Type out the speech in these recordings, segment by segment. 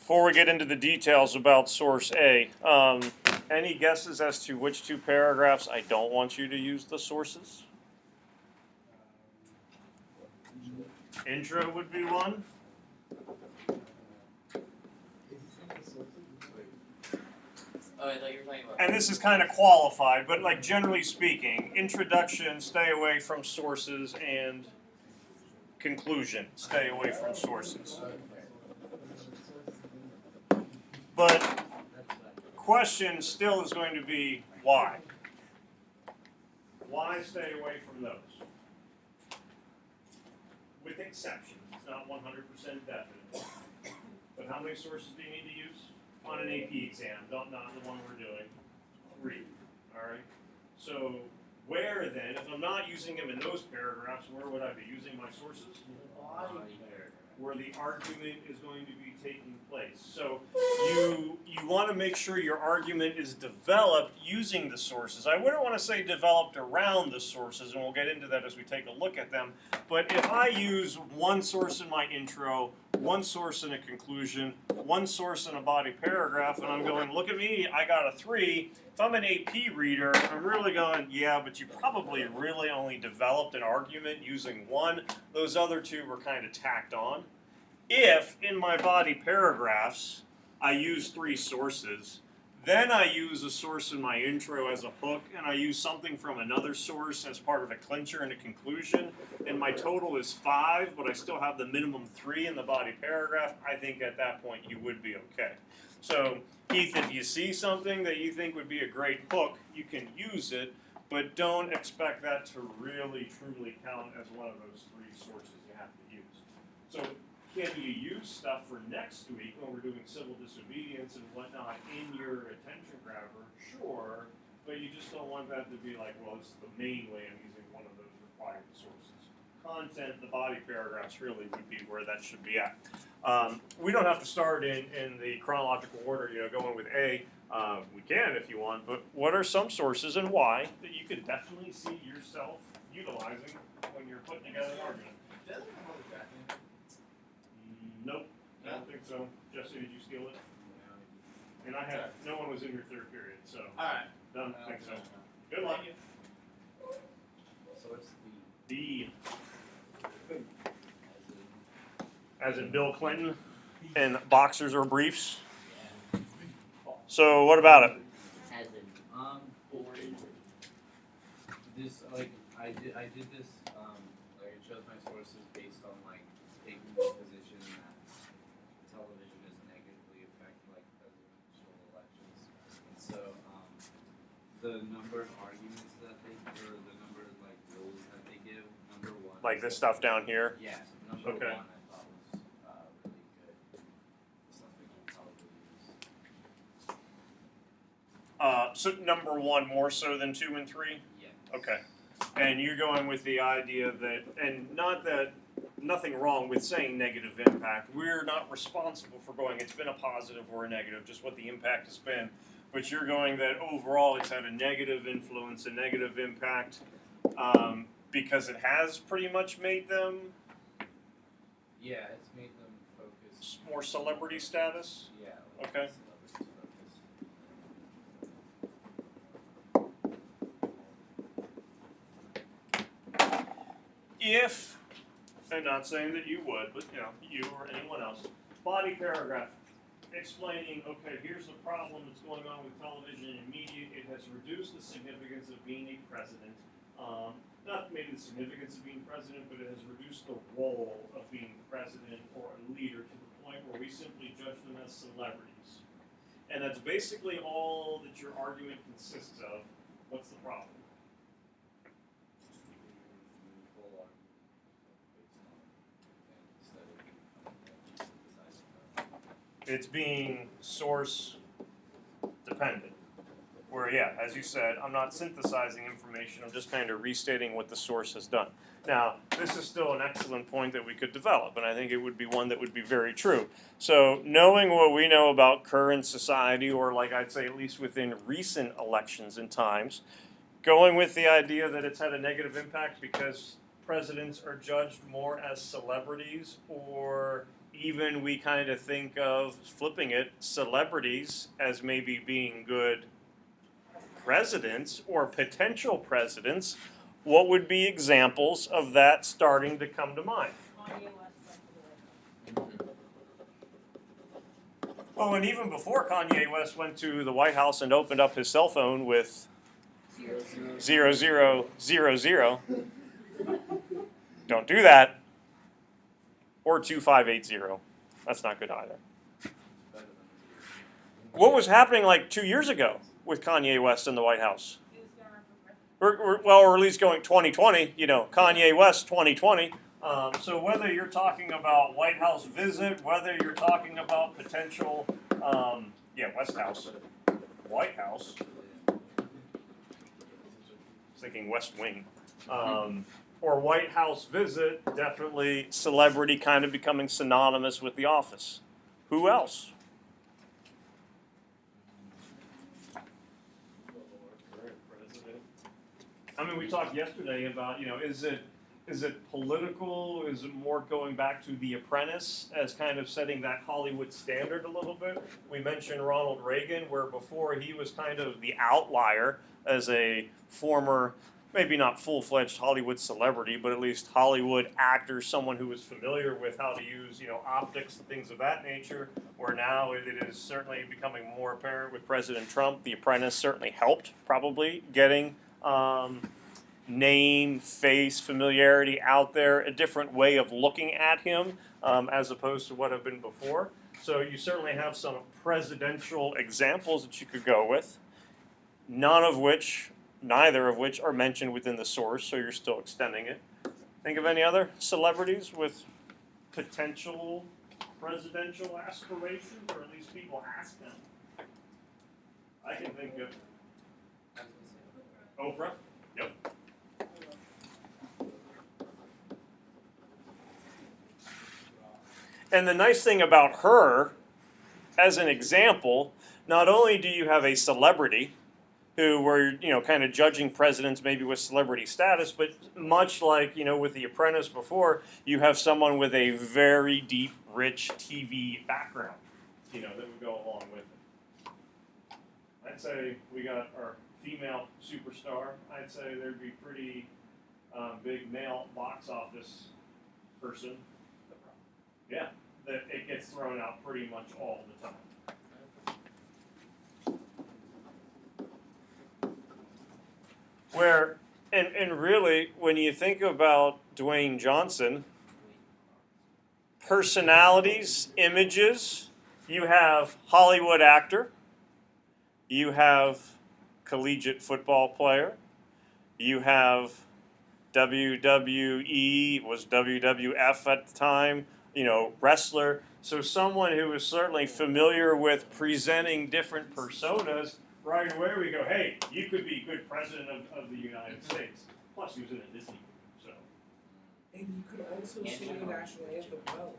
before we get into the details about source A, any guesses as to which two paragraphs I don't want you to use the sources? Intro would be one. Oh, I thought you were talking about. And this is kind of qualified, but like generally speaking, introduction, stay away from sources, and conclusion, stay away from sources. But question still is going to be why? Why stay away from those? With exceptions, it's not 100% definite. But how many sources do you need to use on an AP exam? Not the one we're doing. 3. All right. So where then, if I'm not using them in those paragraphs, where would I be using my sources? Where the argument is going to be taking place. So you want to make sure your argument is developed using the sources. I wouldn't want to say developed around the sources, and we'll get into that as we take a look at them. But if I use one source in my intro, one source in a conclusion, one source in a body paragraph, and I'm going, look at me, I got a 3. If I'm an AP reader, I'm really going, yeah, but you probably really only developed an argument using one. Those other 2 were kind of tacked on. If in my body paragraphs I use 3 sources, then I use a source in my intro as a hook, and I use something from another source as part of a clincher and a conclusion, and my total is 5, but I still have the minimum 3 in the body paragraph, I think at that point you would be okay. So, Heath, if you see something that you think would be a great hook, you can use it, but don't expect that to really, truly count as one of those 3 sources you have to use. So, can you use stuff for next week when we're doing civil disobedience and whatnot in your attention grabber? Sure, but you just don't want that to be like, well, this is the main way I'm using one of those required sources. Content, the body paragraphs really would be where that should be at. We don't have to start in the chronological order, going with A. We can if you want, but what are some sources and why that you could definitely see yourself utilizing when you're putting together an argument? Nope, I don't think so. Jesse, did you steal it? And no one was in your 3rd period, so. Alright. Don't think so. Good luck. So it's B. As in Bill Clinton and boxers or briefs. So what about it? As in, this, like, I did this, like, I chose my sources based on, like, taking the position that television is negatively affected, like, presidential elections. And so, the number of arguments that they, or the number of, like, rules that they give, number 1. Like this stuff down here? Yes, number Okay. 1 I thought was really good. Something I'll probably use. So number 1 more so than 2 and 3? Yeah. Okay. And you're going with the idea that, and not that, nothing wrong with saying negative impact. We're not responsible for going, it's been a positive or a negative, just what the impact has been. But you're going that overall it's had a negative influence, a negative impact, because it has pretty much made them Yeah, it's made them focus. more celebrity status. Yeah. Okay. If, I'm not saying that you would, but you or anyone else, body paragraph explaining, okay, here's the problem that's going on with television and media. It has reduced the significance of being a president. Not maybe the significance of being president, but it has reduced the role of being president or a leader to the point where we simply judge them as celebrities. And that's basically all that your argument consists of. What's the problem? It's being source dependent. Where, yeah, as you said, I'm not synthesizing information, I'm just kind of restating what the source has done. Now, this is still an excellent point that we could develop, and I think it would be one that would be very true. So, knowing what we know about current society, or like I'd say at least within recent elections and times, going with the idea that it's had a negative impact because presidents are judged more as celebrities or even we kind of think of flipping it, celebrities as maybe being good presidents or potential presidents, what would be examples of that starting to come to mind? Oh, and even before Kanye West went to the White House and opened up his cell phone with 0000, don't do that, or 2580. That's not good either. What was happening like 2 years ago with Kanye West in the White House? Or at least going 2020, Kanye West 2020. So whether you're talking about White House visit, whether you're talking about potential, West House, White House, I was thinking West Wing, or White House visit, definitely celebrity kind of becoming synonymous with the office. Who else? I mean, we talked yesterday about, is it political? Is it more going back to The Apprentice as kind of setting that Hollywood standard a little bit? We mentioned Ronald Reagan, where before he was kind of the outlier as a former, maybe not full-fledged Hollywood celebrity, but at least Hollywood actor, someone who was familiar with how to use, optics and things of that nature, where now it is certainly becoming more apparent with President Trump. The Apprentice certainly helped probably getting name, face, familiarity out there, a different way of looking at him as opposed to what have been before. So you certainly have some presidential examples that you could go with, neither of which are mentioned within the source, so you're still extending it. Think of any other celebrities with potential presidential aspirations, or at least people ask them. I can think of Oprah. Yep. And the nice thing about her, as an example, not only do you have a celebrity who were, kind of judging presidents maybe with celebrity status, but much like, with The Apprentice before, you have someone with a very deep, rich TV background, that would go along with it. I'd say we got our female superstar. I'd say there'd be pretty big male box office person. Yeah, that it gets thrown out pretty much all the time. Where, and really, when you think about Dwayne Johnson, personalities, images, you have Hollywood actor, you have collegiate football player, you have WWE, was WWF at the time, wrestler. So someone who is certainly familiar with presenting different personas. Right away we go, hey, you could be good president of the United States. Plus he was in a Disney movie, so. And you could also sing the national anthem well.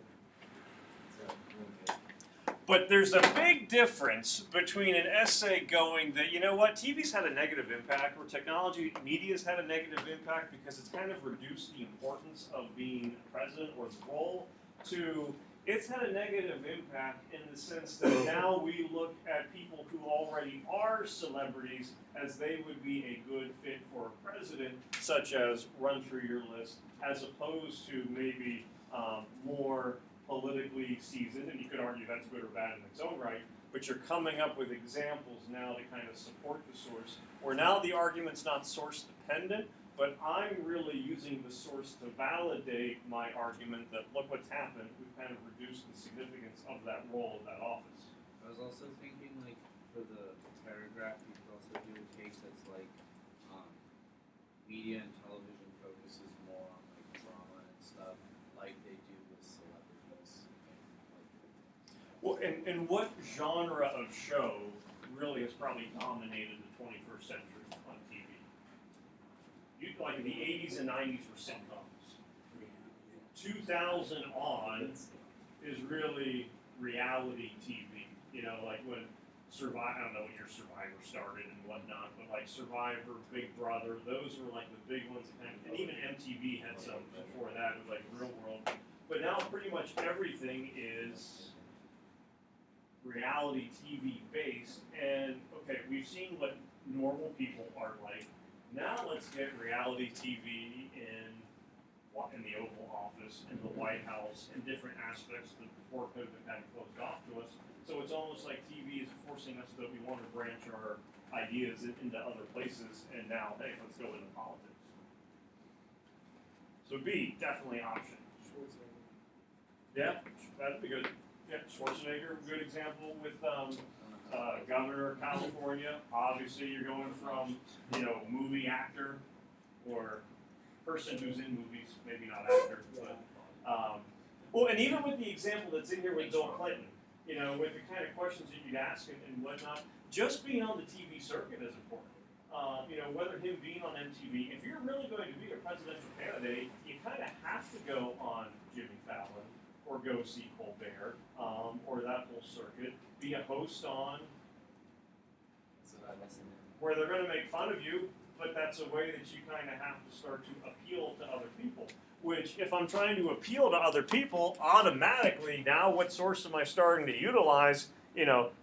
But there's a big difference between an essay going that, TV's had a negative impact, or technology, media's had a negative impact because it's kind of reduced the importance of being president or the role, to it's had a negative impact in the sense that now we look at people who already are celebrities as they would be a good fit for a president, such as run through your list, as opposed to maybe more politically seasoned, and you could argue that's good or bad in its own right, but you're coming up with examples now to kind of support the source, where now the argument's not source dependent, but I'm really using the source to validate my argument that look what's happened, we've kind of reduced the significance of that role of that office. I was also thinking, for the paragraph, you could also do a case that's media and television focuses more on drama and stuff, like they do with celebrities. Well, and what genre of show really has probably dominated the 21st century on TV? Like in the 80s and 90s were sitcoms. 2000 on is really reality TV. Like when I don't know when your Survivor started and whatnot, but like Survivor, Big Brother, those were like the big ones. And even MTV had some before that. It was like Real World. but now pretty much everything is reality TV based, and okay, we've seen what normal people are like. Now let's get reality TV in the Oval Office, in the White House, in different aspects that before COVID kind of closed off to us. So it's almost like TV is forcing us that we want to branch our ideas into other places, and now, hey, let's go into politics. So B, definitely option. Yeah, that'd be good. Yeah, Schwarzenegger, good example with governor of California. Obviously, you're going from, movie actor or person who's in movies, maybe not actor, but well, and even with the example that's in here with Bill Clinton, with the kind of questions that you'd ask and whatnot, just being on the TV circuit is important. Whether him being on MTV, if you're really going to be a presidential candidate, you kind of have to go on Jimmy Fallon or go see Colbert or that whole circuit, be a host on where they're going to make fun of you, but that's a way that you kind of have to start to appeal to other people. Which, if I'm trying to appeal to other people, automatically now what source am I starting to utilize?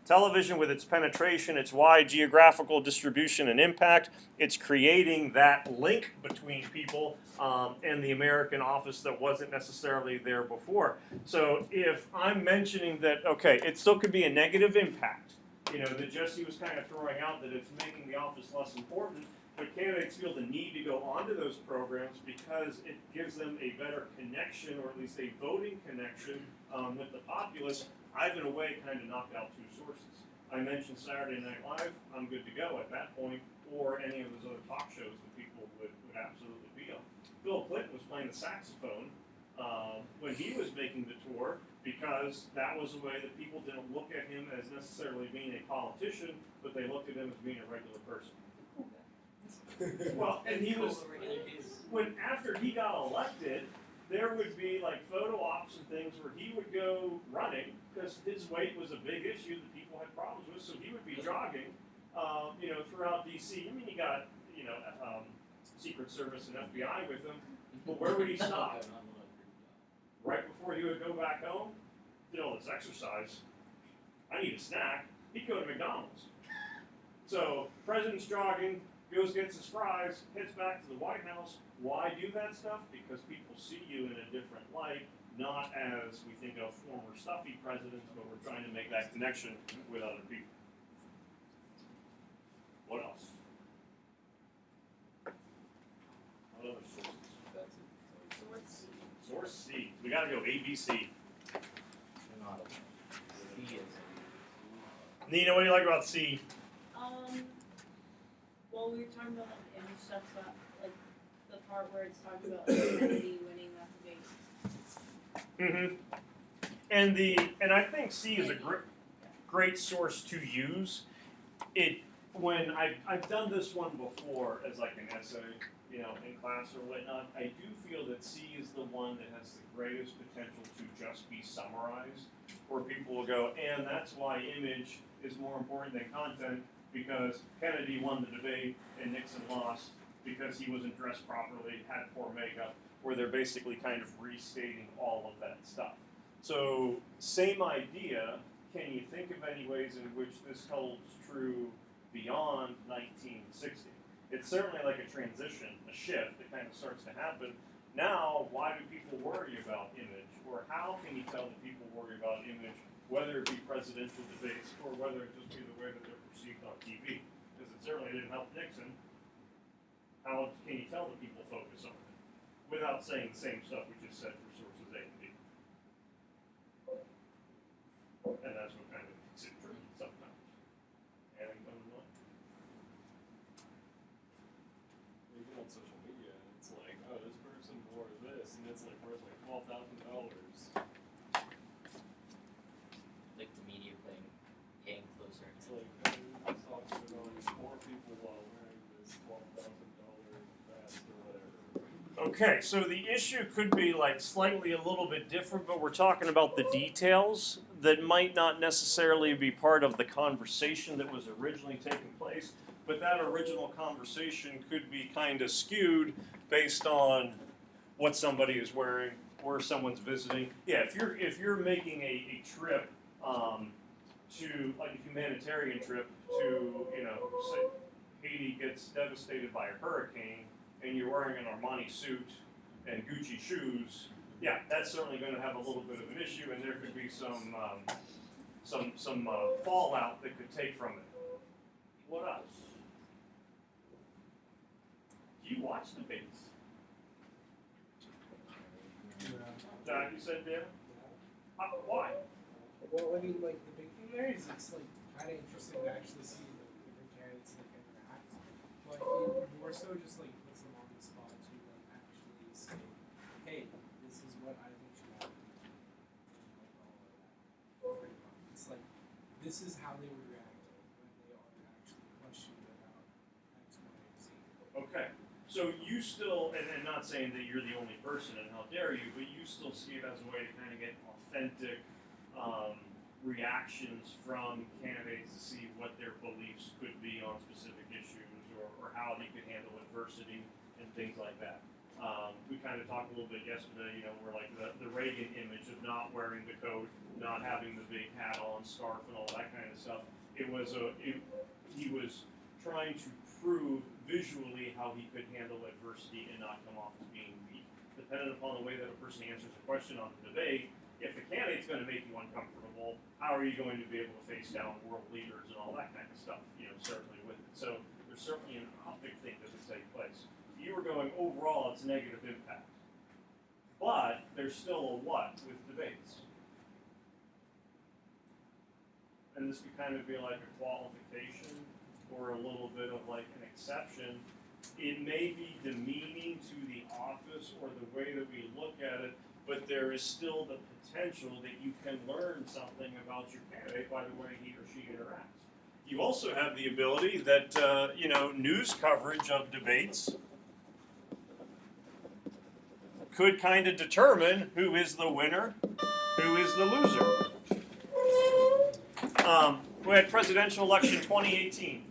Television with its penetration, its wide geographical distribution and impact, it's creating that link between people and the American office that wasn't necessarily there before. So if I'm mentioning that, okay, it still could be a negative impact, that Jesse was kind of throwing out that it's making the office less important, but candidates feel the need to go onto those programs because it gives them a better connection, or at least a voting connection with the populace. I've, in a way, kind of knocked out two sources. I mentioned Saturday Night Live, I'm good to go at that point, or any of those other talk shows that people would absolutely be on. Bill Clinton was playing the saxophone when he was making the tour, because that was a way that people didn't look at him as necessarily being a politician, but they looked at him as being a regular person. Well, and he was, after he got elected, there would be like photo ops and things where he would go running, because his weight was a big issue that people had problems with, so he would be jogging, throughout DC. I mean, he got, Secret Service and FBI with him, but where would he stop? Right before he would go back home, did all this exercise. I need a snack. He'd go to McDonald's. So, president's jogging, goes, gets his fries, heads back to the White House. Why do that stuff? Because people see you in a different light, not as we think of former stuffy presidents, but we're trying to make that connection with other people. What else? What other sources? Source C. Source C. We gotta go ABC. Nina, what do you like about C? Well, we were talking about like the image stuff, so like the part where it's talking about Kennedy winning that debate. Mm-hmm. And I think C is a great source to use. When I've done this one before as like an essay, in class or whatnot, I do feel that C is the one that has the greatest potential to just be summarized, where people will go, and that's why image is more important than content, because Kennedy won the debate and Nixon lost because he wasn't dressed properly, had poor makeup, where they're basically kind of restating all of that stuff. So, same idea, can you think of any ways in which this holds true beyond 1960? It's certainly like a transition, a shift that kind of starts to happen. Now, why do people worry about image? Or how can you tell that people worry about image, whether it be presidential debates or whether it just be the way that they're perceived on TV? Because it certainly didn't help Nixon. How can you tell that people focus on it without saying the same stuff we just said for sources A and B? And that's what kind of makes it tricky sometimes. Anything come to mind? Even on social media, it's like, oh, this person wore this, and it's like worth like $12,000. Like the media paying closer. It's like, I was talking about more people while wearing this $12,000 vest or whatever. Okay, so the issue could be like slightly a little bit different, but we're talking about the details that might not necessarily be part of the conversation that was originally taking place, but that original conversation could be kind of skewed based on what somebody is wearing, where someone's visiting. Yeah, if you're making a trip to like a humanitarian trip to, you know, say Haiti gets devastated by a hurricane and you're wearing an Armani suit and Gucci shoes, yeah, that's certainly going to have a little bit of an issue, and there could be some fallout that could take from it. What else? Do you watch debates? Jack, you said yeah. Why? Well, I mean, like, the big thing there is it's, like, kind of interesting to actually see the different candidates, like, interact. But it more so just, like, puts them on the spot to, like, actually say, hey, this is what I think should happen. And, like, all of that. Pretty much. It's like, this is how they would react when they are actually questioned about X, Y, and Z. Okay. So you still, and not saying that you're the only person, and how dare you, but you still see it as a way to kind of get authentic reactions from candidates to see what their beliefs could be on specific issues, or how they could handle adversity and things like that. We kind of talked a little bit yesterday, you know, where like the Reagan image of not wearing the coat, not having the big hat on, scarf, and all that kind of stuff. He was trying to prove visually how he could handle adversity and not come off as being weak. Depending upon the way that a person answers a question on the debate, if the candidate's going to make you uncomfortable, how are you going to be able to face down world leaders and all that kind of stuff? You know, certainly with it. So there's certainly an optic thing that would take place. You were going overall, it's negative impact, but there's still a what with debates. And this could kind of be like a qualification or a little bit of like an exception. It may be demeaning to the office or the way that we look at it, but there is still the potential that you can learn something about your candidate by the way he or she interacts. You also have the ability that, you know, news coverage of debates could kind of determine who is the winner, who is the loser. We had presidential election 2018.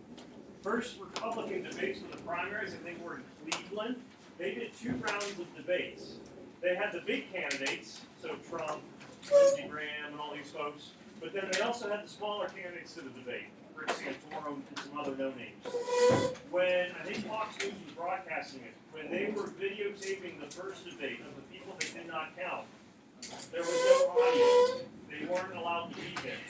First Republican debates for the primaries, I think were in Cleveland. They did 2 rounds of debates. They had the big candidates, so Trump, Lindsey Graham, and all these folks. But then they also had the smaller candidates to the debate, Rick Santorum and some other no-names. When, I think Fox News was broadcasting it, when they were videotaping the first debate of the people that did not count, there was no audience. They weren't allowed to be there.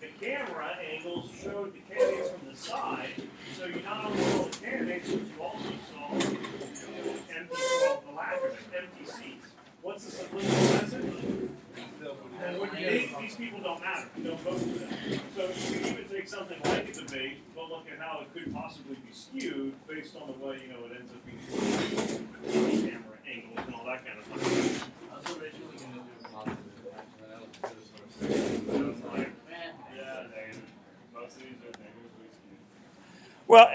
The camera angles showed the candidates from the side, so you not only saw the candidates, but you also saw empty, well, the lack of it, empty seats. What's the subliminal message? And what you think, these people don't matter. Don't vote for them. So you can even take something like a debate, but look at how it could possibly be skewed based on the way, you know, it ends up being camera angles and all that kind of stuff. I was originally going to do a positive impact, but I looked at the source. So it's like, Yeah, negative. Most of these are negatively skewed. well,